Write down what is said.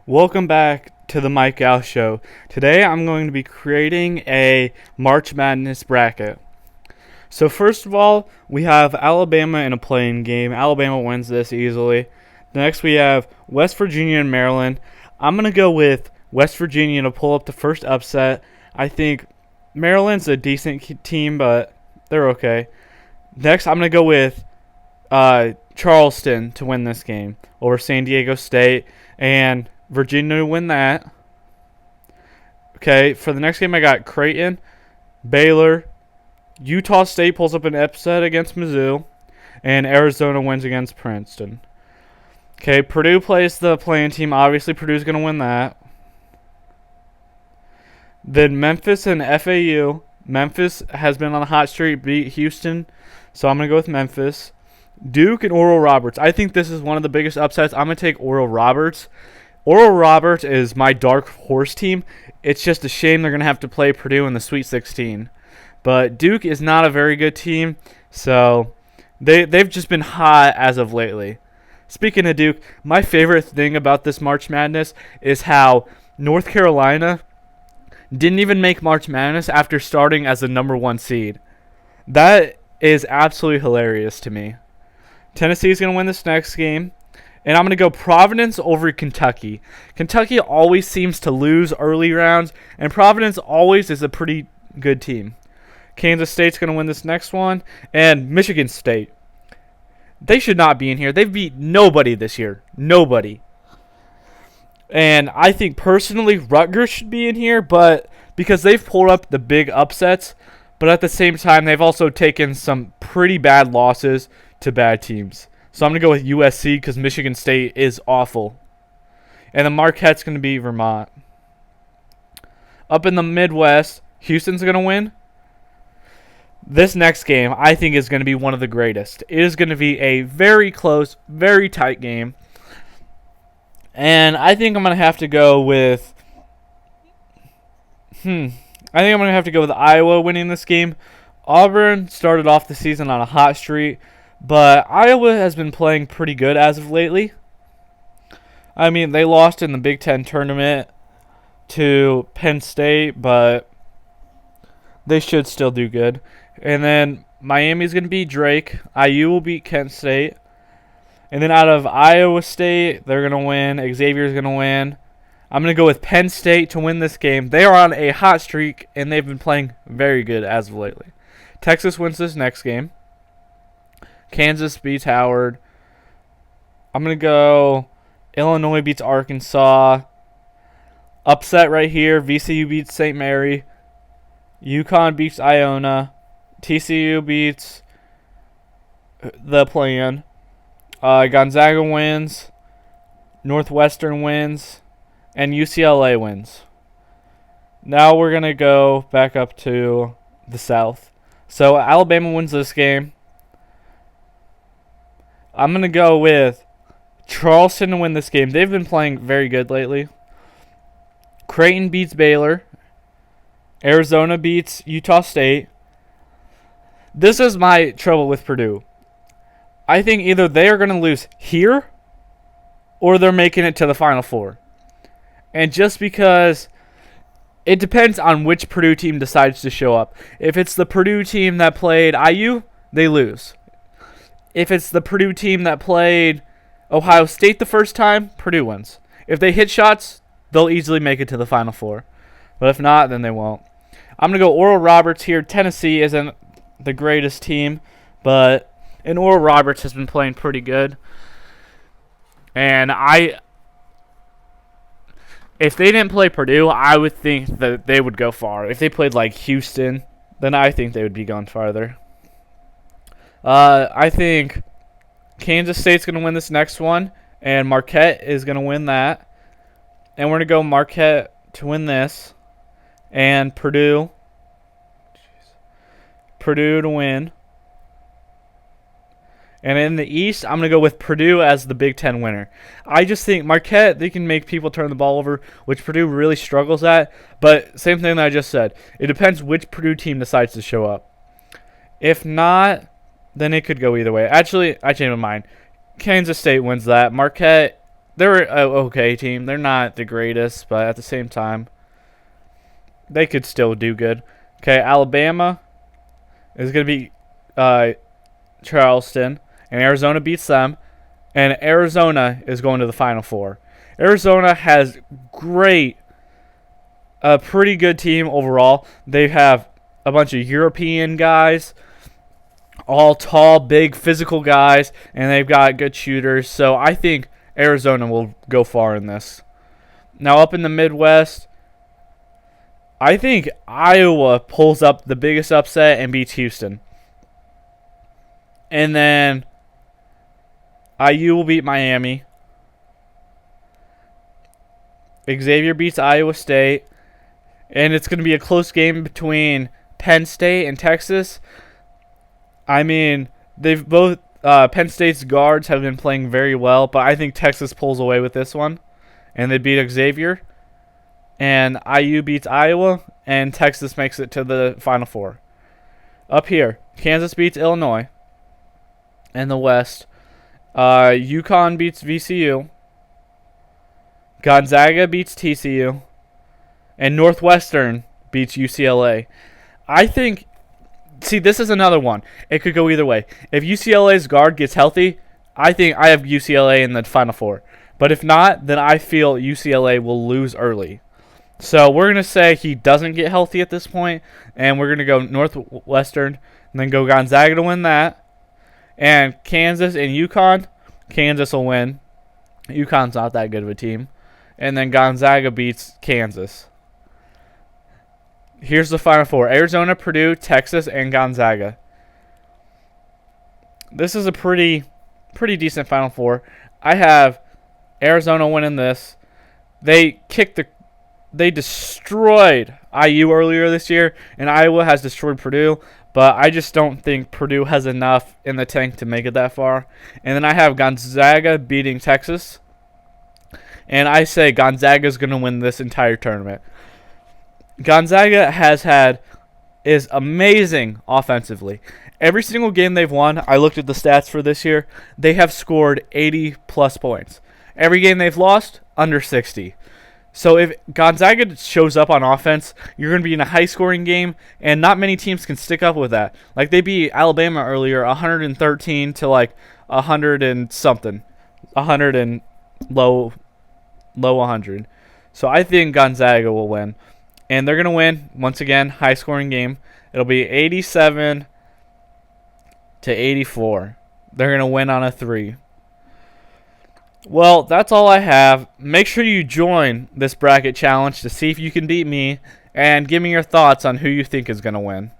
Welcome back to the Mike Al Show. Today I'm going to be creating a March Madness bracket. So first of all, we have Alabama in a playing game. Alabama wins this easily. Next we have West Virginia and Maryland. I'm going to go with West Virginia to pull up the first upset. I think Maryland's a decent team, but they're okay. Next I'm going to go with Charleston to win this game over San Diego State, and Virginia to win that. Okay, for the next game I got Creighton, Baylor, Utah State pulls up an upset against Mizzou, and Arizona wins against Princeton. Okay, Purdue plays the playing team. Obviously, Purdue's going to win that. Then Memphis and FAU. Memphis has been on a hot streak, beat Houston, so I'm going to go with Memphis. Duke and Oral Roberts. I think this is one of the biggest upsets. I'm going to take Oral Roberts. Oral Roberts is my dark horse team. It's just a shame they're going to have to play Purdue in the Sweet 16. But Duke is not a very good team, so they've just been hot as of lately. Speaking of Duke, my favorite thing about this March Madness is how North Carolina didn't even make March Madness after starting as the number 1 seed. That is absolutely hilarious to me. Tennessee is going to win this next game. And I'm going to go Providence over Kentucky. Kentucky always seems to lose early rounds, and Providence always is a pretty good team. Kansas State's going to win this next one. And Michigan State. They should not be in here. They've beat nobody this year. Nobody. And I think personally Rutgers should be in here, but because they've pulled up the big upsets, but at the same time they've also taken some pretty bad losses to bad teams. So I'm going to go with USC because Michigan State is awful. And the Marquette's going to be Vermont. Up in the Midwest, Houston's going to win. This next game, I think, is going to be one of the greatest. It is going to be a very close, very tight game. And I think I'm going to have to go with... Iowa winning this game. Auburn started off the season on a hot streak, but Iowa has been playing pretty good as of lately. I mean, they lost in the Big Ten tournament to Penn State, but they should still do good. And then Miami's going to beat Drake. IU will beat Kent State. And then out of Iowa State, they're going to win. Xavier's going to win. I'm going to go with Penn State to win this game. They are on a hot streak, and they've been playing very good as of lately. Texas wins this next game. Kansas beats Howard. I'm going to go Illinois beats Arkansas. Upset right here. VCU beats St. Mary. UConn beats Iona. TCU beats the play-in. Gonzaga wins. Northwestern wins. And UCLA wins. Now we're going to go back up to the South. So Alabama wins this game. I'm going to go with Charleston to win this game. They've been playing very good lately. Creighton beats Baylor. Arizona beats Utah State. This is my trouble with Purdue. I think either they are going to lose here or they're making it to the Final Four. And just because it depends on which Purdue team decides to show up. If it's the Purdue team that played IU, they lose. If it's the Purdue team that played Ohio State the first time, Purdue wins. If they hit shots, they'll easily make it to the Final Four. But if not, then they won't. I'm going to go Oral Roberts here. Tennessee isn't the greatest team, but Oral Roberts has been playing pretty good. And if they didn't play Purdue, I would think that they would go far. If they played like Houston, then I think they would be going farther. I think Kansas State's going to win this next one, and Marquette is going to win that. And we're going to go Marquette to win this, and Purdue to win. And in the East, I'm going to go with Purdue as the Big Ten winner. I just think Marquette, they can make people turn the ball over, which Purdue really struggles at. But same thing that I just said. It depends which Purdue team decides to show up. If not, then it could go either way. Actually, I changed my mind. Kansas State wins that. Marquette they're an okay team. They're not the greatest, but at the same time, they could still do good. Okay, Alabama is going to be Charleston, and Arizona beats them, and Arizona is going to the Final Four. Arizona has a pretty good team overall. They have a bunch of European guys, all tall, big, physical guys, and they've got good shooters. So I think Arizona will go far in this. Now up in the Midwest, I think Iowa pulls up the biggest upset and beats Houston. And then IU will beat Miami. Xavier beats Iowa State. And it's going to be a close game between Penn State and Texas. I mean, they've both Penn State's guards have been playing very well, but I think Texas pulls away with this one, and they beat Xavier. And IU beats Iowa, and Texas makes it to the Final Four. Up here, Kansas beats Illinois. In the West, UConn beats VCU. Gonzaga beats TCU. And Northwestern beats UCLA. I think, see, this is another one. It could go either way. If UCLA's guard gets healthy, I think I have UCLA in the Final Four. But if not, then I feel UCLA will lose early. So we're going to say he doesn't get healthy at this point, and we're going to go Northwestern, and then go Gonzaga to win that. And Kansas and UConn, Kansas will win. UConn's not that good of a team. And then Gonzaga beats Kansas. Here's the Final Four. Arizona, Purdue, Texas, and Gonzaga. This is a pretty decent Final Four. I have Arizona winning this. They destroyed IU earlier this year, and Iowa has destroyed Purdue. But I just don't think Purdue has enough in the tank to make it that far. And then I have Gonzaga beating Texas. And I say Gonzaga is going to win this entire tournament. Gonzaga is amazing offensively. Every single game they've won, I looked at the stats for this year, they have scored 80-plus points. Every game they've lost, under 60. So if Gonzaga shows up on offense, you're going to be in a high-scoring game, and not many teams can stick up with that. Like they beat Alabama earlier, 113 to like 100 and something, 100 and low 100. So I think Gonzaga will win, and they're going to win once again, high-scoring game. It'll be 87 to 84. They're going to win on a 3. Well, that's all I have. Make sure you join this bracket challenge to see if you can beat me, and give me your thoughts on who you think is going to win.